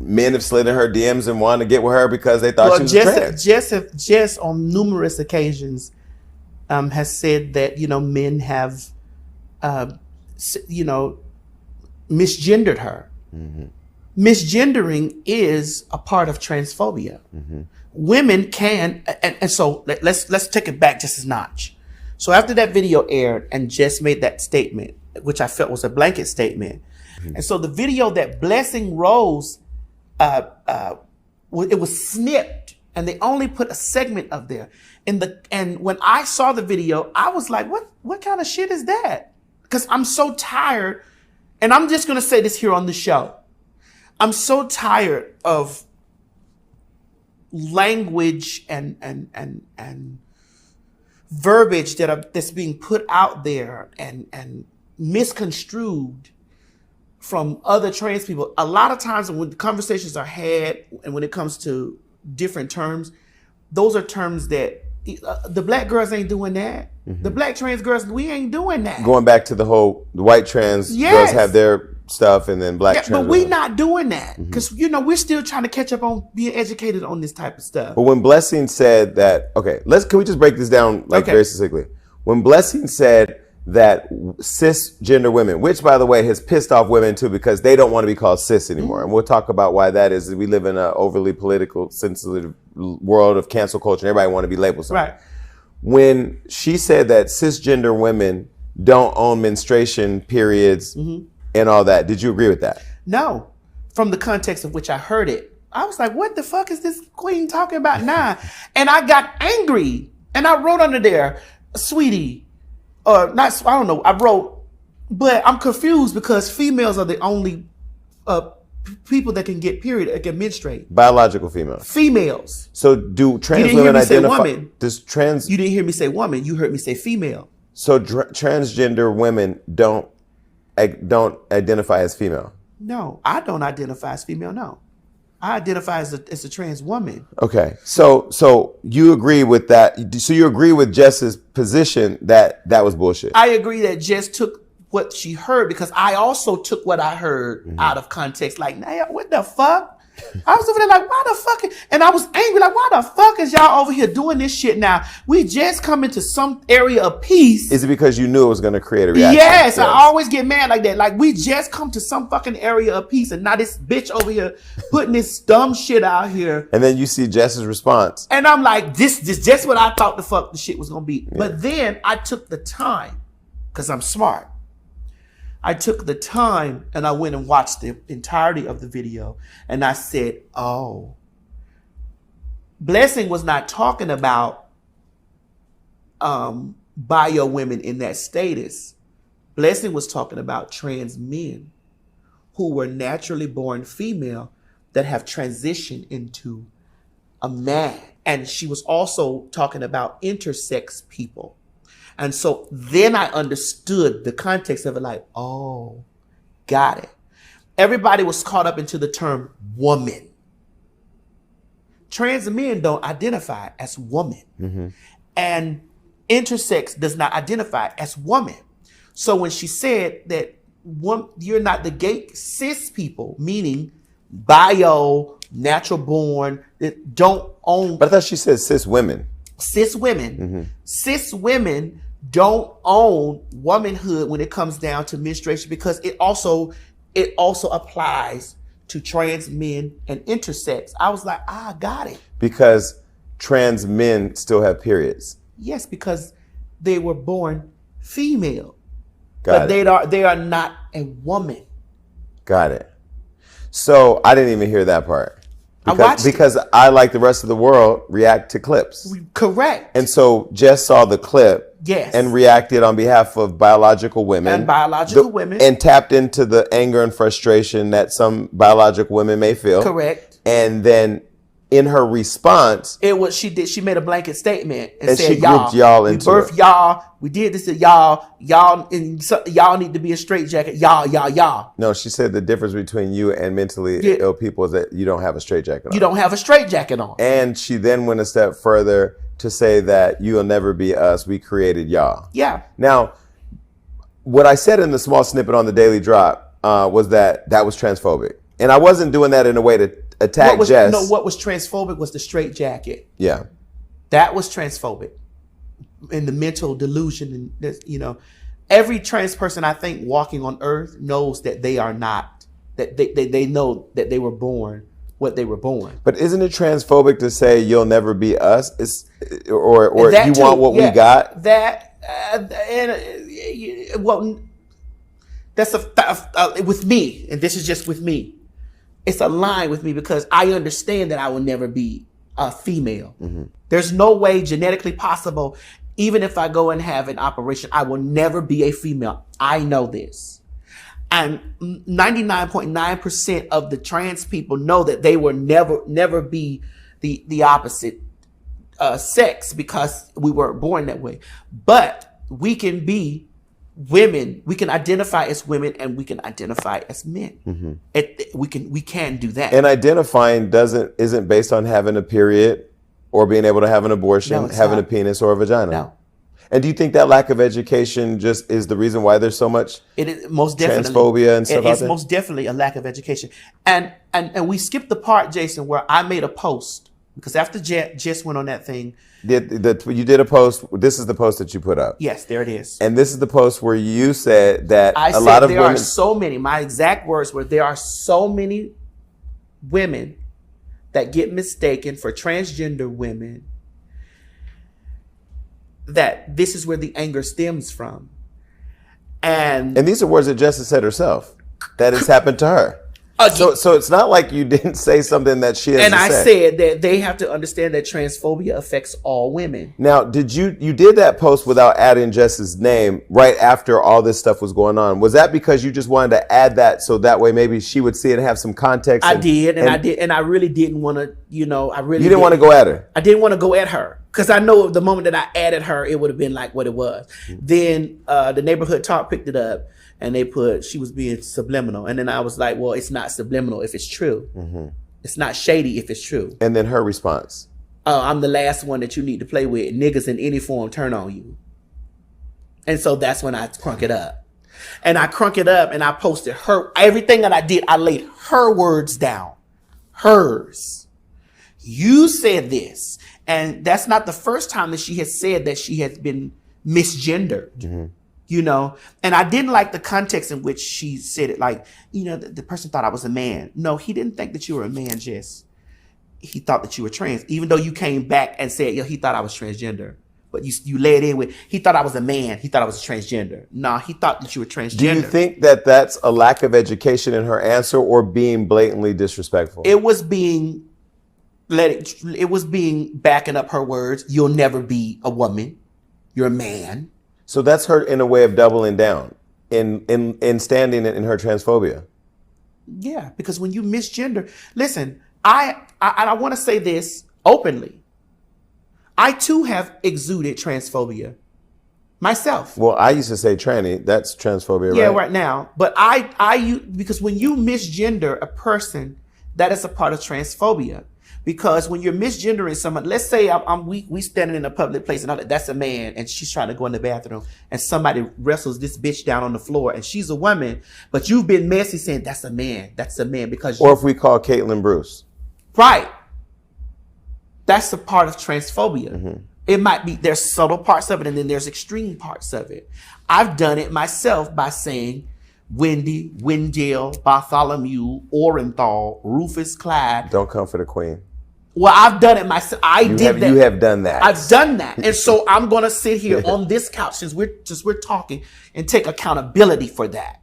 men have slid in her DMs and wanted to get with her because they thought she was trans. Jess on numerous occasions has said that, men have, misgendered her. Mm-hmm. Misgendering is a part of transphobia. Mm-hmm. Women can, and so let's take it back just a notch. So after that video aired and Jess made that statement, which I felt was a blanket statement, mm-hmm. and so the video that Blessing Rose, it was snipped, and they only put a segment of there. And when I saw the video, I was like, what kind of shit is that? Because I'm so tired, and I'm just gonna say this here on the show. I'm so tired of language and verbiage that's being put out there and misconstrued from other trans people. A lot of times when the conversations are had and when it comes to different terms, those are terms that the black girls ain't doing that. Mm-hmm. The black trans girls, we ain't doing that. Going back to the white trans girls have their stuff and then black trans. But we not doing that because, we're still trying to catch up on being educated on this type of stuff. But when Blessing said that, can we just break this down very succinctly? When Blessing said that cisgender women, which by the way has pissed off women too because they don't want to be called cis anymore. Mm-hmm. And we'll talk about why that is. We live in an overly political, sensitive world of cancel culture and everybody want to be labeled something. Right. When she said that cisgender women don't own menstruation periods and all that, did you agree with that? No. From the context of which I heard it, I was like, what the fuck is this queen talking about now? And I got angry and I wrote under there, sweetie, or not, I don't know, I wrote, but I'm confused because females are the only people that can get period, that can menstruate. Biological females. Females. So do trans women identify? Woman. You didn't hear me say woman. You heard me say female. So transgender women don't identify as female? No, I don't identify as female, no. I identify as a trans woman. Okay, so you agree with that? So you agree with Jess's position that was bullshit? I agree that Jess took what she heard because I also took what I heard out of context. Like, nah, what the fuck? I was over there like, why the fuck? And I was angry, like, why the fuck is y'all over here doing this shit now? We just come into some area of peace. Is it because you knew it was going to create a reaction? Yes, I always get mad like that. Like, we just come to some fucking area of peace and now this bitch over here putting this dumb shit out here. And then you see Jess's response. And I'm like, this just what I thought the fuck the shit was going to be. Yeah. But then I took the time, because I'm smart. I took the time and I went and watched the entirety of the video and I said, oh, Blessing was not talking about bio women in that status. Blessing was talking about trans men who were naturally born female that have transitioned into a man. And she was also talking about intersex people. And so then I understood the context of it, like, oh, got it. Everybody was caught up into the term woman. Trans men don't identify as woman. Mm-hmm. And intersex does not identify as woman. So when she said that you're not the gay cis people, meaning bio, natural born, that don't own. But I thought she said cis women. Cis women. Mm-hmm. Cis women don't own womanhood when it comes down to menstruation because it also applies to trans men and intersex. I was like, I got it. Because trans men still have periods. Yes, because they were born female. But they are not a woman. Got it. So I didn't even hear that part. Because I, like the rest of the world, react to clips. Correct. And so Jess saw the clip. Yes. And reacted on behalf of biological women. And tapped into the anger and frustration that some biological women may feel. Correct. And then in her response, she made a blanket statement and said, she grouped y'all into we birthed y'all, we did this to y'all need to be a straitjacket, y'all. No, she said the difference between you and mentally ill people is that you don't have a straitjacket on. You don't have a straitjacket on. And she then went a step further to say that you'll never be us, we created y'all. Yeah. Now, what I said in the small snippet on the Daily Drop was that was transphobic. And I wasn't doing that in a way to attack Jess. No, what was transphobic was the straight jacket. Yeah. That was transphobic. And the mental delusion, and this, every trans person I think walking on earth knows that they are not, that they know that they were born what they were born. But isn't it transphobic to say you'll never be us? Or you too, want what we got? Well, that's with me, and this is just with me. It's a line with me because I understand that I will never be a female. Mm-hmm. There's no way genetically possible. Even if I go and have an operation, I will never be a female. I know this. And 99.9% of the trans people know that they will never be the opposite sex because we weren't born that way. But we can be women. We can identify as women and we can identify as men. Mm-hmm. We can do that. And identifying isn't based on having a period or being able to have an abortion, having a penis or a vagina. No. And do you think that lack of education just is the reason why there's so much transphobia and stuff out there? It's most definitely a lack of education. And we skipped the part, Jason, where I made a post because after Jess went on that thing. You did a post. This is the post that you put up. Yes, there it is. And this is the post where you said that a lot of women. There are so many. My exact words were, there are so many women that get mistaken for transgender women, that this is where the anger stems from. And these are words that Jess said herself. That has happened to her. So it's not like you didn't say something that she hasn't said. And I said that they have to understand that transphobia affects all women. Now, you did that post without adding Jess's name right after all this stuff was going on? Was that because you just wanted to add that so that way maybe she would see it and have some context? I did, and I really didn't want to, You didn't want to go at her? I didn't want to go at her. Because I know the moment that I added her, it would have been like what it was. Mm-hmm. Then the Neighborhood Talk picked it up and they put she was being subliminal. And then I was like, well, it's not subliminal if it's true. Mm-hmm. It's not shady if it's true. And then her response. I'm the last one that you need to play with. Niggas in any form turn on you. And so that's when I crunk it up. And I crunk it up and I posted everything that I did, I laid her words down. Hers. You said this. And that's not the first time that she has said that she has been misgendered, mm-hmm. And I didn't like the context in which she said it. Like, the person thought I was a man. No, he didn't think that you were a man, Jess. He thought that you were trans, even though you came back and said, he thought I was transgender. But you led in with, he thought I was a man. He thought I was a transgender. No, he thought that you were transgender. Do you think that that's a lack of education in her answer or being blatantly disrespectful? It was being backing up her words. You'll never be a woman. You're a man. So that's her in a way of doubling down in standing in her transphobia. Yeah, because when you misgender, listen, I want to say this openly. I too have exuded transphobia myself. Well, I used to say tranny. That's transphobia, right? Yeah, right now. But because when you misgender a person, that is a part of transphobia. Because when you're misgendering someone, let's say we standing in a public place and that's a man and she's trying to go in the bathroom and somebody wrestles this bitch down on the floor and she's a woman, but you've been messy saying that's a man because or if we call Caitlin Bruce. Right. That's a part of transphobia. Mm-hmm. It might be, there's subtle parts of it and then there's extreme parts of it. I've done it myself by saying Wendy, Wendell, Bartholomew, Orenthal, Rufus Clyde. Don't come for the queen. Well, I've done it myself. You have done that. I've done that. And so I'm going to sit here on this couch since we're talking and take accountability for that.